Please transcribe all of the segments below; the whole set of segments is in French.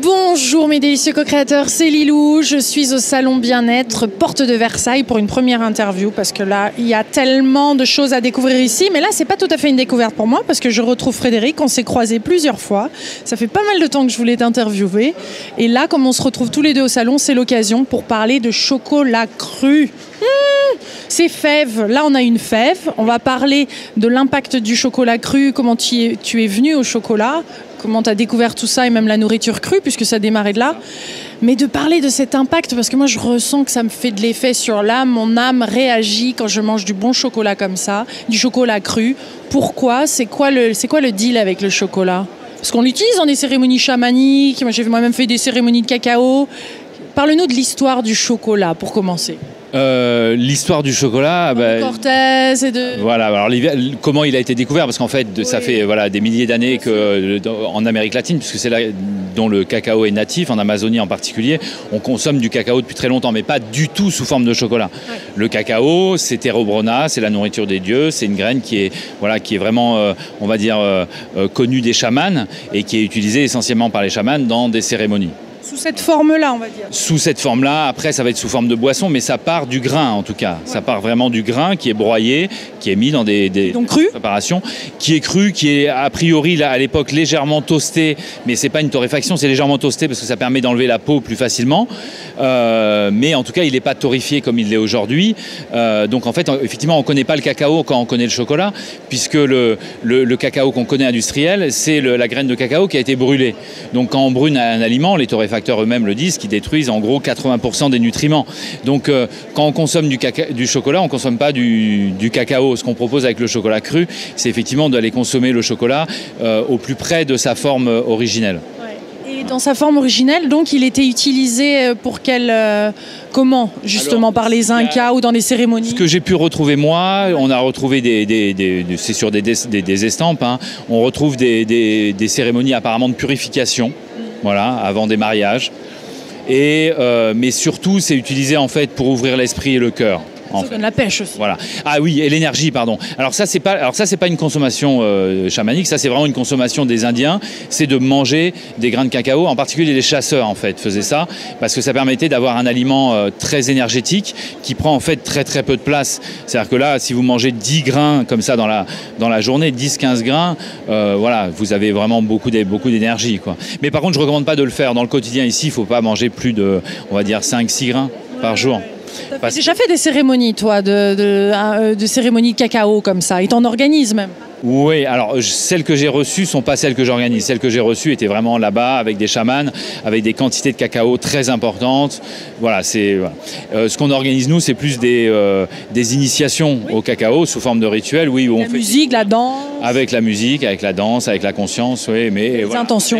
Bonjour mes délicieux co-créateurs, c'est Lilou, je suis au salon Bien-être, porte de Versailles pour une première interview parce que là il y a tellement de choses à découvrir ici, mais là c'est pas tout à fait une découverte pour moi parce que je retrouve Frédéric, on s'est croisés plusieurs fois, ça fait pas mal de temps que je voulais t'interviewer et là comme on se retrouve tous les deux au salon, c'est l'occasion pour parler de chocolat cru. C'est fève, là on a une fève, on va parler de l'impact du chocolat cru, comment tu es venu au chocolat, comment tu as découvert tout ça et même la nourriture crue puisque ça démarrait de là, mais de parler de cet impact parce que moi je ressens que ça me fait de l'effet sur l'âme, mon âme réagit quand je mange du bon chocolat comme ça, du chocolat cru. Pourquoi ? C'est quoi le deal avec le chocolat ? Parce qu'on l'utilise dans des cérémonies chamaniques, moi j'ai moi-même fait des cérémonies de cacao. Parle-nous de l'histoire du chocolat pour commencer. L'histoire du chocolat, Cortés et de... Voilà, alors comment il a été découvert, parce qu'en fait ça fait des milliers d'années qu'en Amérique latine, puisque c'est là dont le cacao est natif, en Amazonie en particulier, on consomme du cacao depuis très longtemps, mais pas du tout sous forme de chocolat. Ouais. Le cacao, c'est Therobrona, c'est la nourriture des dieux, c'est une graine qui est vraiment, on va dire, connue des chamans et qui est utilisée essentiellement par les chamans dans des cérémonies. Sous cette forme-là, on va dire. Sous cette forme-là, après ça va être sous forme de boisson, mais ça part du grain en tout cas. Ouais. Ça part vraiment du grain qui est broyé, qui est mis dans des préparations, qui est cru, qui est a priori là, à l'époque légèrement toasté, mais c'est pas une torréfaction, c'est légèrement toasté parce que ça permet d'enlever la peau plus facilement. Mais en tout cas, il n'est pas torréfié comme il l'est aujourd'hui. Donc en fait, effectivement, on ne connaît pas le cacao quand on connaît le chocolat, puisque le cacao qu'on connaît industriel, c'est la graine de cacao qui a été brûlée. Donc quand on brûle un aliment, les torréfacteurs eux-mêmes le disent, qui détruisent en gros 80% des nutriments. Donc quand on consomme du chocolat, on ne consomme pas du cacao. Ce qu'on propose avec le chocolat cru, c'est effectivement d'aller consommer le chocolat au plus près de sa forme originelle. Et dans sa forme originelle, donc, il était utilisé pour comment, justement, par les Incas ou dans les cérémonies ? Ce que j'ai pu retrouver moi, on a retrouvé c'est sur des estampes, hein, on retrouve des cérémonies apparemment de purification, voilà, avant des mariages. Mais surtout, c'est utilisé en fait pour ouvrir l'esprit et le cœur. Ça donne la pêche aussi. Voilà. Ah oui, et l'énergie, pardon. Alors ça, c'est pas une consommation chamanique, ça c'est vraiment une consommation des Indiens, c'est de manger des grains de cacao, en particulier les chasseurs en fait faisaient ça, parce que ça permettait d'avoir un aliment très énergétique qui prend en fait très très peu de place. C'est-à-dire que là, si vous mangez 10 grains comme ça dans la journée, 10-15 grains, voilà, vous avez vraiment beaucoup d'énergie, quoi. Mais par contre, je ne recommande pas de le faire dans le quotidien ici, il ne faut pas manger plus de, on va dire, 5-6 grains par jour. Tu as déjà fait des cérémonies, toi, de cérémonies de cacao comme ça, et t'en organises même ? Oui, alors celles que j'ai reçues ne sont pas celles que j'organise. Celles que j'ai reçues étaient vraiment là-bas avec des chamans, avec des quantités de cacao très importantes. Voilà, ce qu'on organise nous, c'est plus des initiations au cacao sous forme de rituels. Oui, où on fait musique, la danse. Avec la musique, avec la danse, avec la conscience, oui, mais les intentions.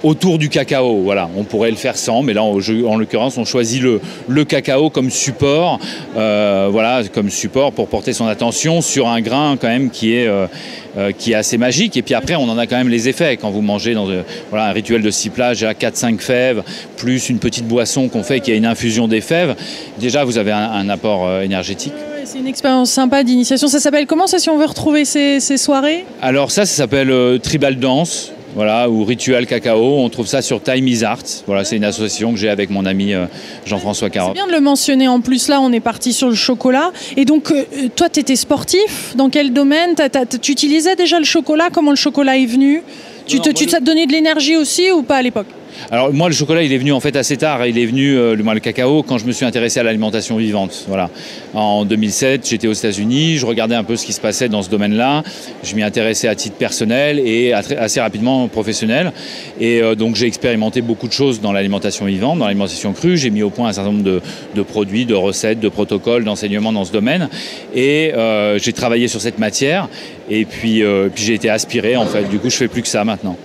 Autour du cacao, voilà. On pourrait le faire sans, mais là, en l'occurrence, on choisit le cacao comme support, comme support pour porter son attention sur un grain quand même qui est assez magique. Et puis après, on en a quand même les effets. Quand vous mangez dans un rituel de ciblage, à 4-5 fèves, plus une petite boisson qu'on fait qui a une infusion des fèves, déjà, vous avez un apport énergétique. C'est une expérience sympa d'initiation. Ça s'appelle comment ça, si on veut retrouver ces soirées ? Alors ça s'appelle Tribal Dance. Voilà, ou Ritual Cacao, on trouve ça sur Time is Art. Voilà, c'est une association que j'ai avec mon ami Jean-François Carotte. C'est bien de le mentionner, en plus là on est parti sur le chocolat. Et donc toi tu étais sportif, dans quel domaine ? Tu utilisais déjà le chocolat ? Comment le chocolat est venu ? Ça te donnait de l'énergie aussi ou pas à l'époque ? Alors moi, le chocolat, il est venu en fait assez tard. Il est venu, le cacao, quand je me suis intéressé à l'alimentation vivante. Voilà. En 2007, j'étais aux États-Unis, je regardais un peu ce qui se passait dans ce domaine-là. Je m'y intéressais à titre personnel et assez rapidement professionnel. Et donc j'ai expérimenté beaucoup de choses dans l'alimentation vivante, dans l'alimentation crue. J'ai mis au point un certain nombre de produits, de recettes, de protocoles, d'enseignements dans ce domaine. Et j'ai travaillé sur cette matière. Et puis j'ai été aspiré en fait. Du coup, je fais plus que ça maintenant.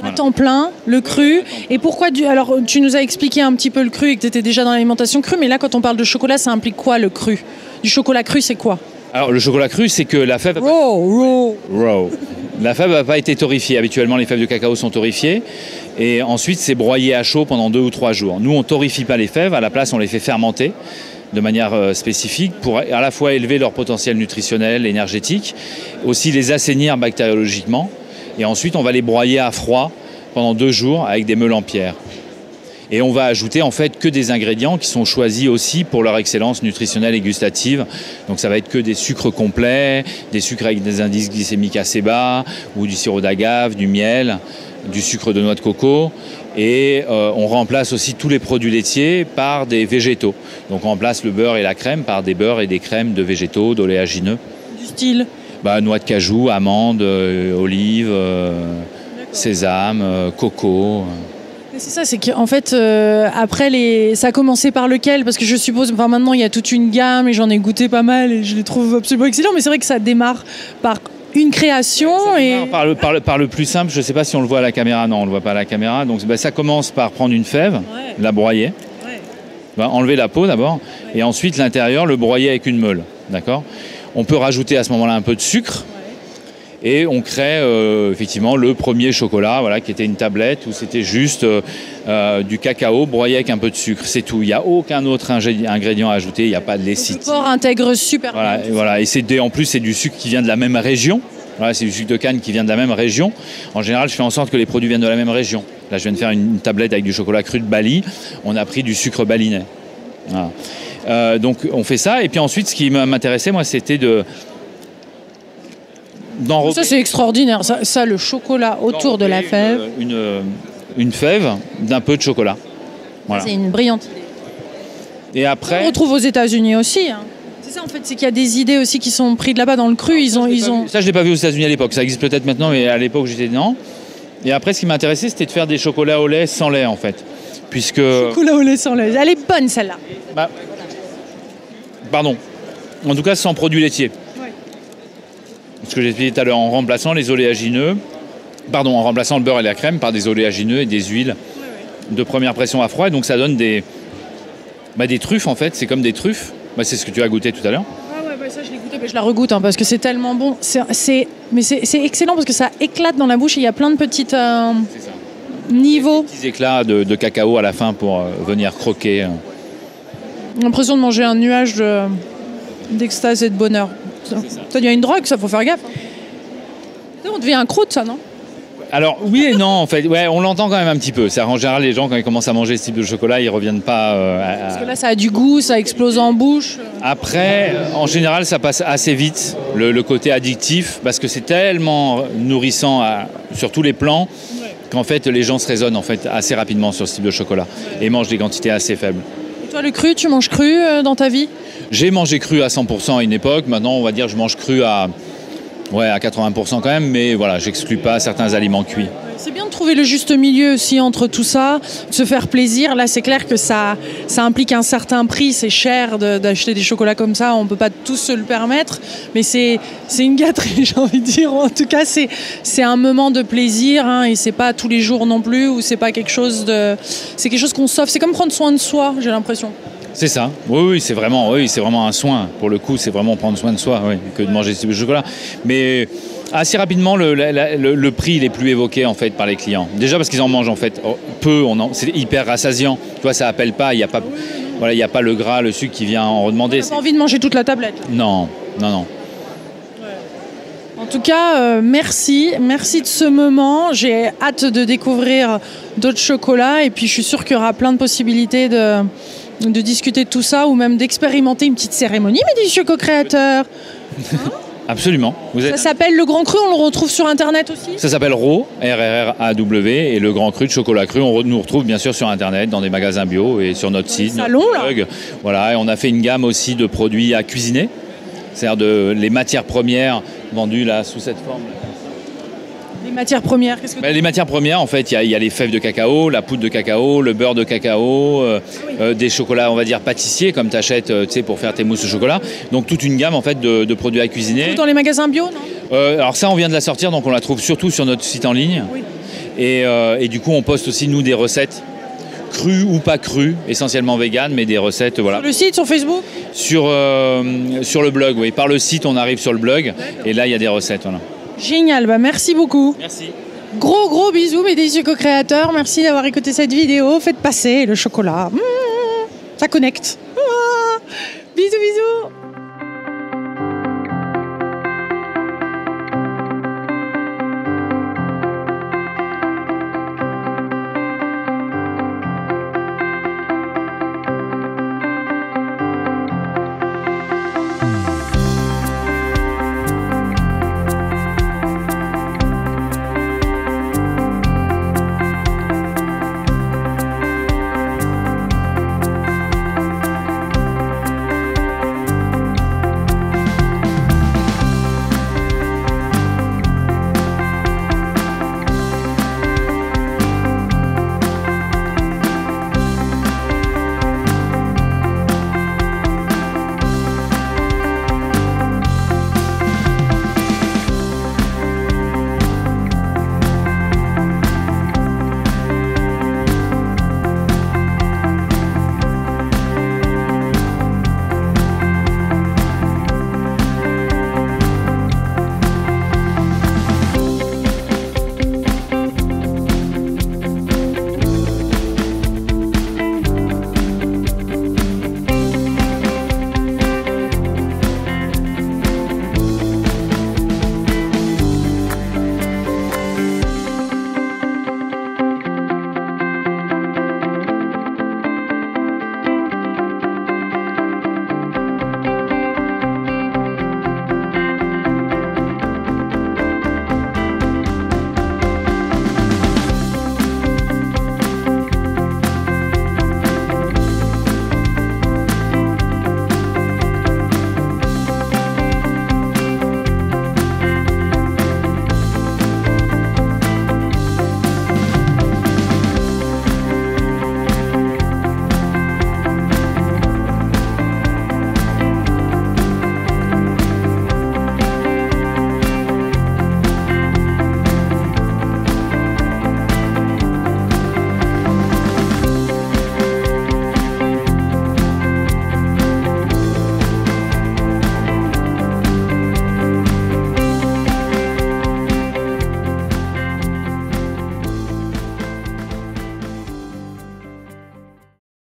À temps plein, le cru. Et pourquoi alors, tu nous as expliqué un petit peu le cru et que tu étais déjà dans l'alimentation crue, mais là, quand on parle de chocolat, ça implique quoi, le cru ? Du chocolat cru, c'est quoi ? Alors, le chocolat cru, c'est que la fève... Raw. La fève n'a pas été torréfiée. Habituellement, les fèves de cacao sont torréfiées. Et ensuite, c'est broyé à chaud pendant 2 ou 3 jours. Nous, on ne torréfie pas les fèves. À la place, on les fait fermenter de manière spécifique pour à la fois élever leur potentiel nutritionnel, énergétique, aussi les assainir bactériologiquement. Et ensuite, on va les broyer à froid pendant 2 jours avec des meules en pierre. Et on va ajouter en fait que des ingrédients qui sont choisis aussi pour leur excellence nutritionnelle et gustative. Donc ça va être que des sucres complets, des sucres avec des indices glycémiques assez bas, ou du sirop d'agave, du miel, du sucre de noix de coco. Et on remplace aussi tous les produits laitiers par des végétaux. Donc on remplace le beurre et la crème par des beurres et des crèmes de végétaux, d'oléagineux. Du style noix de cajou, amandes, olives, sésame, coco. C'est ça, c'est qu'en fait, après, ça a commencé par lequel? Parce que je suppose, maintenant, il y a toute une gamme et j'en ai goûté pas mal et je les trouve absolument excellents. Mais c'est vrai que ça démarre par une création. Par le plus simple, je ne sais pas si on le voit à la caméra. Non, on ne le voit pas à la caméra. Donc ça commence par prendre une fève, la broyer, enlever la peau d'abord, et ensuite l'intérieur, le broyer avec une meule. D'accord ? On peut rajouter à ce moment-là un peu de sucre. Et on crée effectivement le premier chocolat, qui était une tablette où c'était juste du cacao broyé avec un peu de sucre. C'est tout. Il n'y a aucun autre ingrédient à ajouter. Il n'y a pas de lécithine. Le porc intègre super bien. Voilà. Et en plus, c'est du sucre qui vient de la même région. C'est du sucre de canne qui vient de la même région. En général, je fais en sorte que les produits viennent de la même région. Là, je viens de faire une tablette avec du chocolat cru de Bali. On a pris du sucre balinais. Voilà. Donc, on fait ça. Et puis ensuite, ce qui m'intéressait, moi, c'était ça, c'est extraordinaire. Ça, le chocolat autour de la fève. Une fève d'un peu de chocolat. Voilà. C'est une brillante idée. Et après... On retrouve aux États-Unis aussi. C'est ça, en fait, c'est qu'il y a des idées aussi qui sont prises de là-bas dans le cru. Ça, je ne l'ai pas vu aux États-Unis à l'époque. Ça existe peut-être maintenant, mais à l'époque, j'étais dedans. Et après, ce qui m'intéressait, c'était de faire des chocolats au lait sans lait, en fait. Puisque... Chocolat au lait sans lait. Elle est bonne, celle-là. Pardon. En tout cas, sans produits laitiers. Ce que j'ai expliqué tout à l'heure, en remplaçant les oléagineux, en remplaçant le beurre et la crème par des oléagineux et des huiles de première pression à froid. Et donc ça donne des truffes en fait, c'est comme des truffes. C'est ce que tu as goûté tout à l'heure. Ça je l'ai goûté, mais je la regoute parce que c'est tellement bon. C'est excellent parce que ça éclate dans la bouche et il y a plein de petits niveaux. Des petits éclats de cacao à la fin pour venir croquer. J'ai l'impression de manger un nuage d'extase et de bonheur. Ça devient une drogue, ça, faut faire gaffe. On devient un croûte, ça, non? Alors, oui et non, en fait. Ouais, on l'entend quand même un petit peu. En général, les gens, quand ils commencent à manger ce type de chocolat, ils reviennent pas... Parce que là, ça a du goût, ça explose en bouche. Après, en général, ça passe assez vite, le côté addictif, parce que c'est tellement nourrissant sur tous les plans qu'en fait, les gens se raisonnent en fait, assez rapidement sur ce type de chocolat et mangent des quantités assez faibles. Et toi, le cru, tu manges cru dans ta vie? J'ai mangé cru à 100% à une époque. Maintenant, on va dire que je mange cru à 80% quand même. Mais voilà, j'exclus pas certains aliments cuits. C'est bien de trouver le juste milieu aussi entre tout ça, de se faire plaisir. Là, c'est clair que ça implique un certain prix. C'est cher d'acheter des chocolats comme ça. On ne peut pas tous se le permettre. Mais c'est une gâterie, j'ai envie de dire. En tout cas, c'est un moment de plaisir. Et c'est pas tous les jours non plus. Ou c'est pas quelque chose c'est quelque chose qu'on s'offre. C'est comme prendre soin de soi, j'ai l'impression. C'est ça. Oui, c'est vraiment un soin. Pour le coup, c'est vraiment prendre soin de soi que de manger ce type de chocolat. Mais assez rapidement, le prix il est plus évoqué en fait par les clients. Déjà parce qu'ils en mangent en fait peu. C'est hyper rassasiant. Tu vois, ça appelle pas. Il y a pas le gras, le sucre qui vient en redemander. T'as pas envie de manger toute la tablette? Non. En tout cas, merci de ce moment. J'ai hâte de découvrir d'autres chocolats et puis je suis sûre qu'il y aura plein de possibilités de discuter de tout ça ou même d'expérimenter une petite cérémonie, mais des choco-créateurs. Absolument. Ça s'appelle Le Grand Cru, on le retrouve sur Internet aussi? Ça s'appelle RAW, R-R-R-A-W, et Le Grand Cru de chocolat cru, on nous retrouve bien sûr sur Internet, dans des magasins bio et sur notre site, salon, notre blog. Voilà, et on a fait une gamme aussi de produits à cuisiner, c'est-à-dire les matières premières vendues là sous cette forme. Les matières premières, les matières premières, en fait, il y a les fèves de cacao, la poudre de cacao, le beurre de cacao, des chocolats, on va dire, pâtissiers, comme tu achètes pour faire tes mousses au chocolat. Donc, toute une gamme, en fait, de produits à cuisiner. Dans les magasins bio, non? Alors ça, on vient de la sortir, donc on la trouve surtout sur notre site en ligne. Oui. Et du coup, on poste aussi, nous, des recettes crues ou pas crues, essentiellement véganes, mais des recettes, voilà. Sur le site, sur Facebook? Sur le blog, oui. Par le site, on arrive sur le blog, et là, il y a des recettes, voilà. Génial, merci beaucoup. Merci. Gros bisous mes délicieux co-créateurs. Merci d'avoir écouté cette vidéo. Faites passer le chocolat. Ça connecte. Bisous.